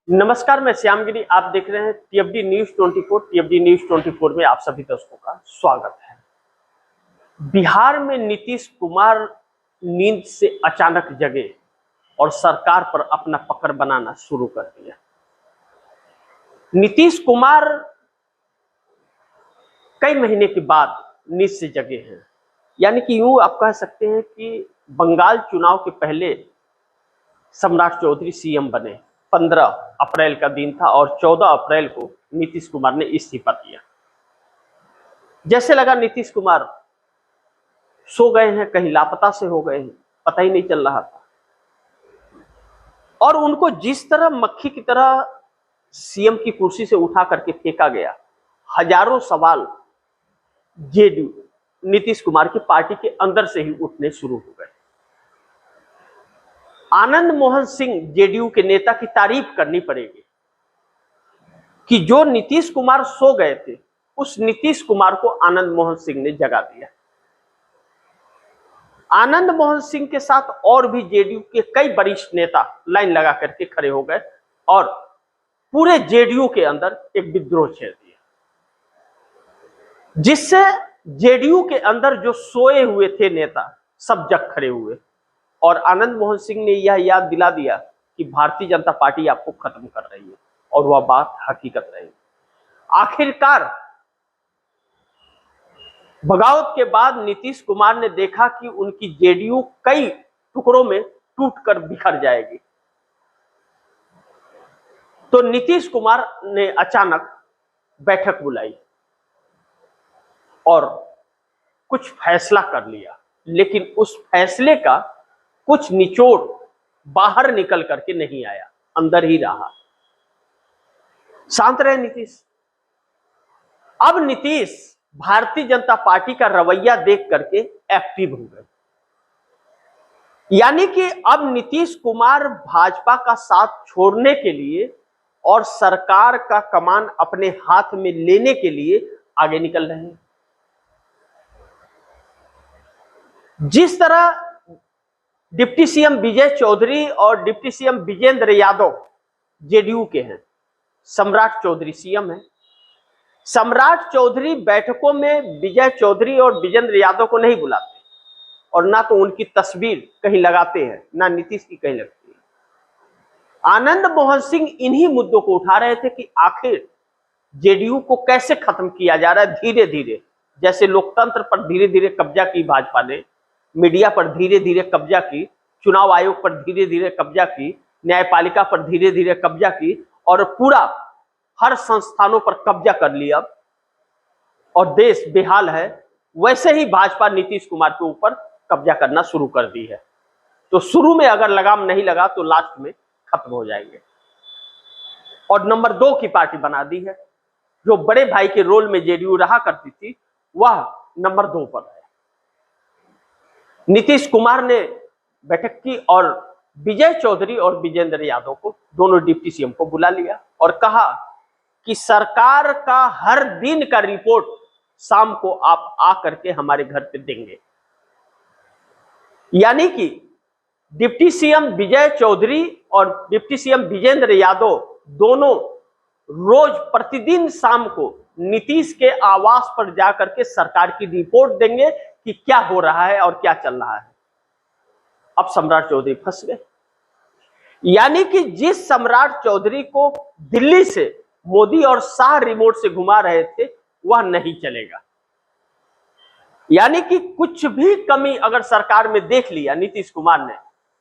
नमस्कार, मैं श्यामगिरी। आप देख रहे हैं टीएफडी न्यूज 24। टीएफडी न्यूज 24 में आप सभी दर्शकों का स्वागत है। बिहार में नीतीश कुमार नींद से अचानक जगे और सरकार पर अपना पकड़ बनाना शुरू कर दिया। नीतीश कुमार कई महीने के बाद नींद से जगे हैं, यानी कि यूं आप कह सकते हैं कि बंगाल चुनाव के पहले सम्राट चौधरी सीएम बने। 15 अप्रैल का दिन था और 14 अप्रैल को नीतीश कुमार ने इस्तीफा दिया। जैसे लगा नीतीश कुमार सो गए हैं, कहीं लापता से हो गए हैं, पता ही नहीं चल रहा था। और उनको जिस तरह मक्खी की तरह सीएम की कुर्सी से उठा करके फेंका गया, हजारों सवाल जेडीयू नीतीश कुमार की पार्टी के अंदर से ही उठने शुरू हो गए। आनंद मोहन सिंह जेडीयू के नेता की तारीफ करनी पड़ेगी कि जो नीतीश कुमार सो गए थे, उस नीतीश कुमार को आनंद मोहन सिंह ने जगा दिया। आनंद मोहन सिंह के साथ और भी जेडीयू के कई वरिष्ठ नेता लाइन लगा करके खड़े हो गए और पूरे जेडीयू के अंदर एक विद्रोह छेड़ दिया, जिससे जेडीयू के अंदर जो सोए हुए थे नेता सब जग खड़े हुए और आनंद मोहन सिंह ने यह याद दिला दिया कि भारतीय जनता पार्टी आपको खत्म कर रही है, और वह बात हकीकत रही। आखिरकार बगावत के बाद नीतीश कुमार ने देखा कि उनकी जेडीयू कई टुकड़ों में टूटकर बिखर जाएगी, तो नीतीश कुमार ने अचानक बैठक बुलाई और कुछ फैसला कर लिया। लेकिन उस फैसले का कुछ निचोड़ बाहर निकल करके नहीं आया, अंदर ही रहा। शांत रहे नीतीश। अब नीतीश भारतीय जनता पार्टी का रवैया देख करके एक्टिव हो गए, यानी कि अब नीतीश कुमार भाजपा का साथ छोड़ने के लिए और सरकार का कमान अपने हाथ में लेने के लिए आगे निकल रहे हैं। जिस तरह डिप्टी सीएम विजय चौधरी और deputy CM Vijendra Yadav JDU के हैं, सम्राट चौधरी सीएम है। सम्राट चौधरी बैठकों में विजय चौधरी और विजेंद्र यादव को नहीं बुलाते और ना तो उनकी तस्वीर कहीं लगाते हैं, ना नीतीश की कहीं लगती है। आनंद मोहन सिंह इन्हीं मुद्दों को उठा रहे थे कि आखिर जेडीयू को कैसे खत्म किया जा रहा है धीरे धीरे। जैसे लोकतंत्र पर धीरे धीरे कब्जा की भाजपा ने, मीडिया पर धीरे धीरे कब्जा की, चुनाव आयोग पर धीरे धीरे कब्जा की, न्यायपालिका पर धीरे धीरे कब्जा की और पूरा हर संस्थानों पर कब्जा कर लिया और देश बेहाल है, वैसे ही भाजपा नीतीश कुमार के ऊपर कब्जा करना शुरू कर दी है। तो शुरू में अगर लगाम नहीं लगा तो लास्ट में खत्म हो जाएंगे। और नंबर 2 की पार्टी बना दी है। जो बड़े भाई के रोल में जेडीयू रहा करती थी, वह नंबर 2 पर है। नीतीश कुमार ने बैठक की और विजय चौधरी और विजेंद्र यादव को, दोनों डिप्टी सीएम को बुला लिया और कहा कि सरकार का हर दिन का रिपोर्ट शाम को आप आकर के हमारे घर पे देंगे। यानी कि डिप्टी सीएम विजय चौधरी और डिप्टी सीएम विजेंद्र यादव दोनों रोज प्रतिदिन शाम को नीतीश के आवास पर जाकर के सरकार की रिपोर्ट देंगे कि क्या हो रहा है और क्या चल रहा है। अब सम्राट चौधरी फंस गए, यानी कि जिस सम्राट चौधरी को दिल्ली से मोदी और शाह रिमोट से घुमा रहे थे, वह नहीं चलेगा। यानी कि कुछ भी कमी अगर सरकार में देख लिया नीतीश कुमार ने,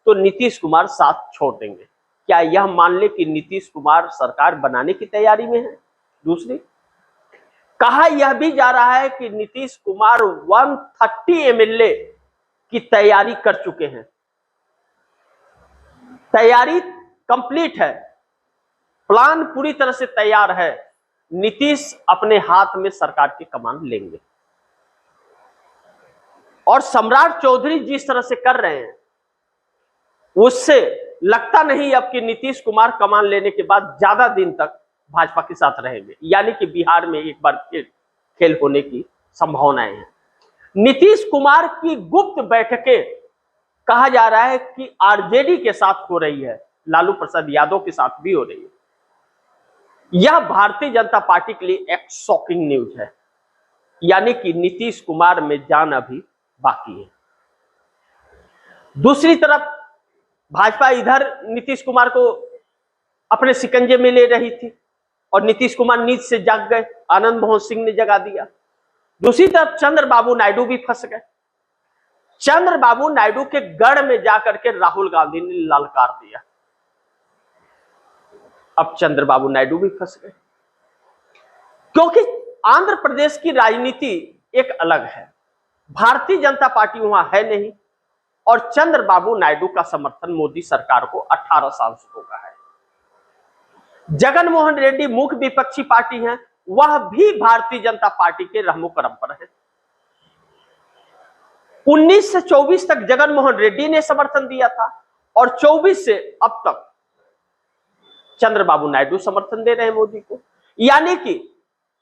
तो नीतीश कुमार साथ छोड़ देंगे। क्या यह मान ले कि नीतीश कुमार सरकार बनाने की तैयारी में है? दूसरी, कहा यह भी जा रहा है कि नीतीश कुमार 130 एमएलए की तैयारी कर चुके हैं। तैयारी कंप्लीट है, प्लान पूरी तरह से तैयार है। नीतीश अपने हाथ में सरकार की कमान लेंगे और सम्राट चौधरी जिस तरह से कर रहे हैं, उससे लगता नहीं अब कि नीतीश कुमार कमान लेने के बाद ज्यादा दिन तक भाजपा के साथ रहेंगे। यानी कि बिहार में एक बार फिर खेल होने की संभावनाएं हैं। नीतीश कुमार की गुप्त बैठकें कहा जा रहा है कि आरजेडी के साथ हो रही है, लालू प्रसाद यादव के साथ भी हो रही है। यह भारतीय जनता पार्टी के लिए एक शॉकिंग न्यूज है, यानी कि नीतीश कुमार में जान अभी बाकी है। दूसरी तरफ भाजपा इधर नीतीश कुमार को अपने शिकंजे में ले रही थी और नीतीश कुमार नींद से जाग गए, आनंद मोहन सिंह ने जगा दिया। दूसरी तरफ चंद्रबाबू नायडू भी फंस गए। चंद्रबाबू नायडू के गढ़ में जाकर के राहुल गांधी ने ललकार दिया। अब चंद्रबाबू नायडू भी फंस गए, क्योंकि आंध्र प्रदेश की राजनीति एक अलग है। भारतीय जनता पार्टी वहां है नहीं और चंद्रबाबू नायडू का समर्थन मोदी सरकार को 18 साल से होगा है। जगन मोहन रेड्डी मुख्य विपक्षी पार्टी है, वह भी भारतीय जनता पार्टी के रहमो करम पर है। 19 से 24 तक जगन मोहन रेड्डी ने समर्थन दिया था और 24 से अब तक चंद्रबाबू नायडू समर्थन दे रहे हैं मोदी को। यानी कि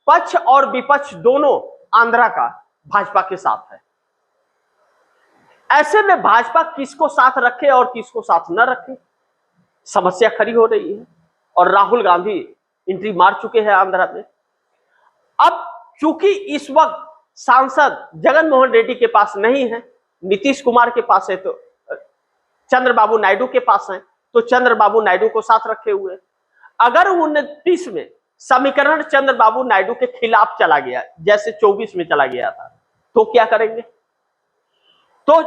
पक्ष और विपक्ष दोनों आंध्रा का भाजपा के साथ है। ऐसे में भाजपा किसको साथ रखे और किसको साथ न रखे, समस्या खड़ी हो रही है। और राहुल गांधी एंट्री मार चुके हैं आंध्रा में। अब चूंकि इस वक्त सांसद जगन मोहन रेड्डी के पास नहीं है, नीतीश कुमार के पास है, तो चंद्रबाबू नायडू के पास है, तो चंद्रबाबू नायडू को साथ रखे हुए। अगर 29 में समीकरण चंद्रबाबू नायडू के खिलाफ चला गया, जैसे 24 में चला गया था, तो क्या करेंगे? तो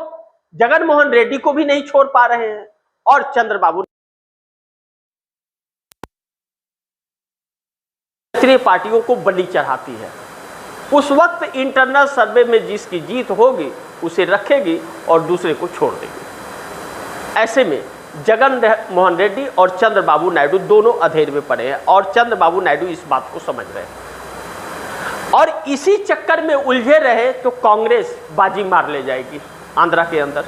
जगन मोहन रेड्डी को भी नहीं छोड़ पा रहे हैं और चंद्रबाबू पार्टियों को बलि चढ़ाती है। उस वक्त इंटरनल सर्वे में जिसकी जीत होगी उसे रखेगी और दूसरे को छोड़ देगी। ऐसे में जगन मोहन रेड्डी और चंद्रबाबू नायडू दोनों अधेर में पड़े हैं और चंद्रबाबू नायडू इस बात को समझ रहे हैं और इसी चक्कर में उलझे रहे तो कांग्रेस बाजी मार ले जाएगी आंध्रा के अंदर,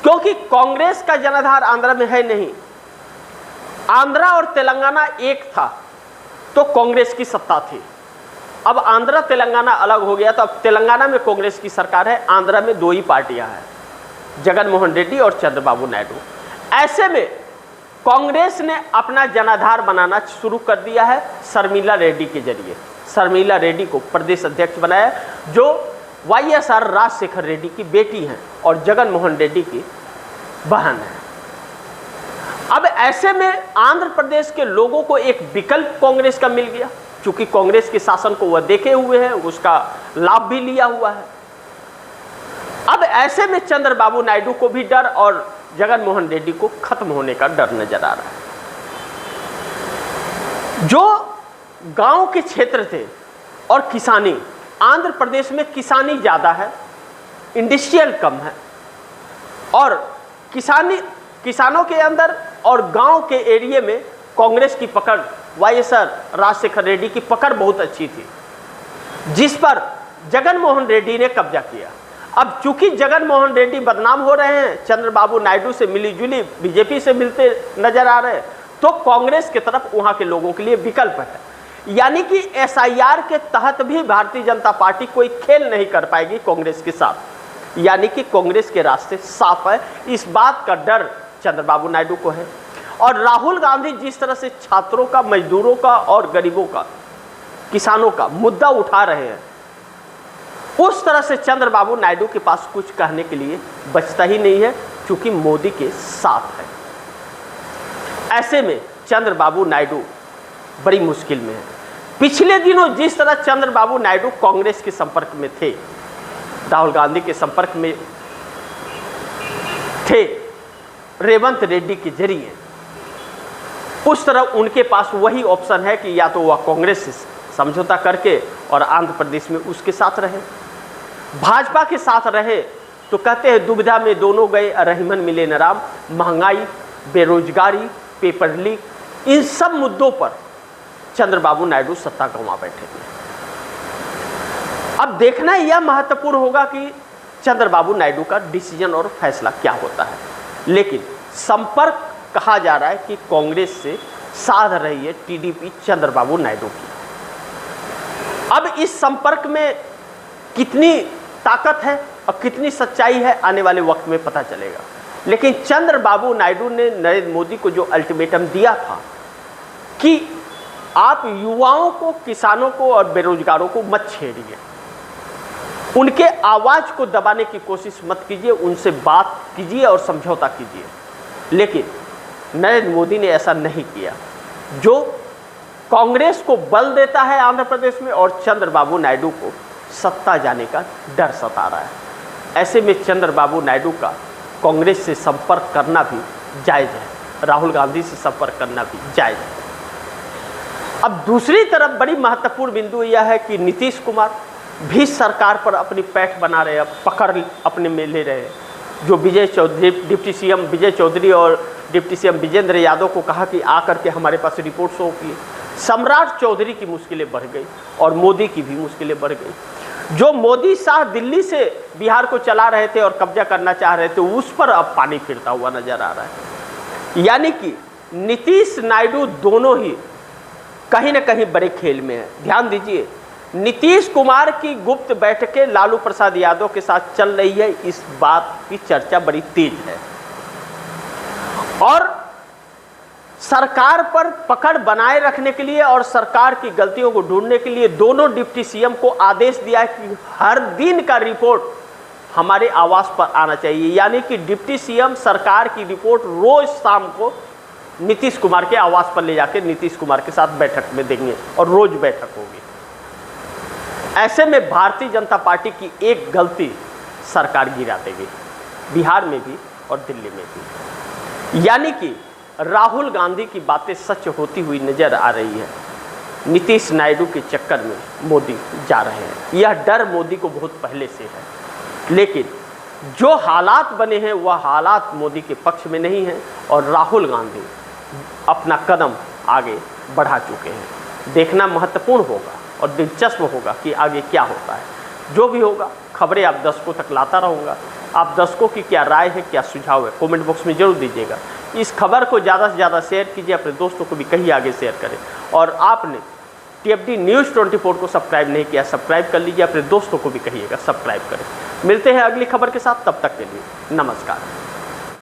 क्योंकि कांग्रेस का जनाधार आंध्रा में है नहीं। आंध्रा और तेलंगाना एक था तो कांग्रेस की सत्ता थी। अब आंध्रा तेलंगाना अलग हो गया तो अब तेलंगाना में कांग्रेस की सरकार है, आंध्रा में दो ही पार्टियां हैं, जगन मोहन रेड्डी और चंद्रबाबू नायडू। ऐसे में कांग्रेस ने अपना जनाधार बनाना शुरू कर दिया है शर्मिला रेड्डी के जरिए। शर्मिला रेड्डी को प्रदेश अध्यक्ष बनाया, जो वाईएसआर राजशेखर रेड्डी की बेटी हैं और जगन मोहन रेड्डी की बहन है। अब ऐसे में आंध्र प्रदेश के लोगों को एक विकल्प कांग्रेस का मिल गया, क्योंकि कांग्रेस के शासन को वह देखे हुए हैं, उसका लाभ भी लिया हुआ है। अब ऐसे में चंद्रबाबू नायडू को भी डर और जगन मोहन रेड्डी को खत्म होने का डर नजर आ रहा है। जो गांव के क्षेत्र थे और किसानी, आंध्र प्रदेश में किसानी ज्यादा है, इंडस्ट्रियल कम है और किसानों के अंदर और गांव के एरिया में कांग्रेस की पकड़, वाईएसआर राजशेखर रेड्डी की पकड़ बहुत अच्छी थी, जिस पर जगन मोहन रेड्डी ने कब्जा किया। अब चूंकि जगन मोहन रेड्डी बदनाम हो रहे हैं, चंद्रबाबू नायडू से मिली जुली बीजेपी से मिलते नजर आ रहे हैं, तो कांग्रेस की तरफ वहां के लोगों के लिए विकल्प है। यानी कि एसआईआर के तहत भी भारतीय जनता पार्टी कोई खेल नहीं कर पाएगी कांग्रेस के साथ। यानी कि कांग्रेस के रास्ते साफ है, इस बात का डर चंद्रबाबू नायडू को है। और राहुल गांधी जिस तरह से छात्रों का, मजदूरों का और गरीबों का, किसानों का मुद्दा उठा रहे हैं, उस तरह से चंद्रबाबू नायडू के पास कुछ कहने के लिए बचता ही नहीं है, क्योंकि मोदी के साथ है। ऐसे में चंद्रबाबू नायडू बड़ी मुश्किल में है। पिछले दिनों जिस तरह चंद्रबाबू नायडू कांग्रेस के संपर्क में थे, राहुल गांधी के संपर्क में थे रेवंत रेड्डी के जरिए, उस तरह उनके पास वही ऑप्शन है कि या तो वह कांग्रेस से समझौता करके और आंध्र प्रदेश में उसके साथ रहे, भाजपा के साथ रहे तो कहते हैं दुविधा में दोनों गए रहीमन मिले न राम। महंगाई, बेरोजगारी, पेपर लीक, इन सब मुद्दों पर चंद्रबाबू नायडू सत्ता गंवा बैठे हैं। अब देखना यह महत्वपूर्ण होगा कि चंद्रबाबू नायडू का डिसीजन और फैसला क्या होता है। लेकिन संपर्क कहा जा रहा है कि कांग्रेस से साध रही है टीडीपी चंद्रबाबू नायडू की। अब इस संपर्क में कितनी ताकत है और कितनी सच्चाई है, आने वाले वक्त में पता चलेगा। लेकिन चंद्रबाबू नायडू ने नरेंद्र मोदी को जो अल्टीमेटम दिया था कि आप युवाओं को, किसानों को और बेरोजगारों को मत छेड़िए, उनके आवाज को दबाने की कोशिश मत कीजिए, उनसे बात कीजिए और समझौता कीजिए। लेकिन नरेंद्र मोदी ने ऐसा नहीं किया, जो कांग्रेस को बल देता है आंध्र प्रदेश में और चंद्रबाबू नायडू को सत्ता जाने का डर सता रहा है। ऐसे में चंद्रबाबू नायडू का कांग्रेस से संपर्क करना भी जायज़ है, राहुल गांधी से संपर्क करना भी जायज़ है। अब दूसरी तरफ बड़ी महत्वपूर्ण बिंदु यह है कि नीतीश कुमार भी सरकार पर अपनी पैठ बना रहे हैं, पकड़ अपने में ले रहे हैं। जो डिप्टी सीएम विजय चौधरी और डिप्टी सीएम विजेंद्र यादव को कहा कि आकर के हमारे पास रिपोर्ट सौंपिए, सम्राट चौधरी की मुश्किलें बढ़ गई और मोदी की भी मुश्किलें बढ़ गई। जो मोदी शाह दिल्ली से बिहार को चला रहे थे और कब्जा करना चाह रहे थे, उस पर अब पानी फिरता हुआ नजर आ रहा है। यानी कि नीतीश नायडू दोनों ही कहीं ना कहीं बड़े खेल में है। ध्यान दीजिए, नीतीश कुमार की गुप्त बैठकें लालू प्रसाद यादव के साथ चल रही है, इस बात की चर्चा बड़ी तेज है। और सरकार पर पकड़ बनाए रखने के लिए और सरकार की गलतियों को ढूंढने के लिए दोनों डिप्टी सीएम को आदेश दिया है कि हर दिन का रिपोर्ट हमारे आवास पर आना चाहिए। यानी कि डिप्टी सीएम सरकार की रिपोर्ट रोज शाम को नीतीश कुमार के आवास पर ले जाकर नीतीश कुमार के साथ बैठक में देंगे और रोज बैठक होगी। ऐसे में भारतीय जनता पार्टी की एक गलती सरकार गिरा देगी, बिहार में भी और दिल्ली में भी। यानी कि राहुल गांधी की बातें सच होती हुई नजर आ रही है। नीतीश नायडू के चक्कर में मोदी जा रहे हैं, यह डर मोदी को बहुत पहले से है। लेकिन जो हालात बने हैं वह हालात मोदी के पक्ष में नहीं है और राहुल गांधी अपना कदम आगे बढ़ा चुके हैं। देखना महत्वपूर्ण होगा और दिलचस्प होगा कि आगे क्या होता है। जो भी होगा खबरें आप दर्शकों तक लाता रहूँगा। आप दर्शकों की क्या राय है, क्या सुझाव है, कमेंट बॉक्स में जरूर दीजिएगा। इस खबर को ज़्यादा से ज़्यादा शेयर कीजिए, अपने दोस्तों को भी कहीं आगे शेयर करें। और आपने TFD News 24 को सब्सक्राइब नहीं किया, सब्सक्राइब कर लीजिए, अपने दोस्तों को भी कहिएगा सब्सक्राइब करें। मिलते हैं अगली खबर के साथ, तब तक के लिए नमस्कार।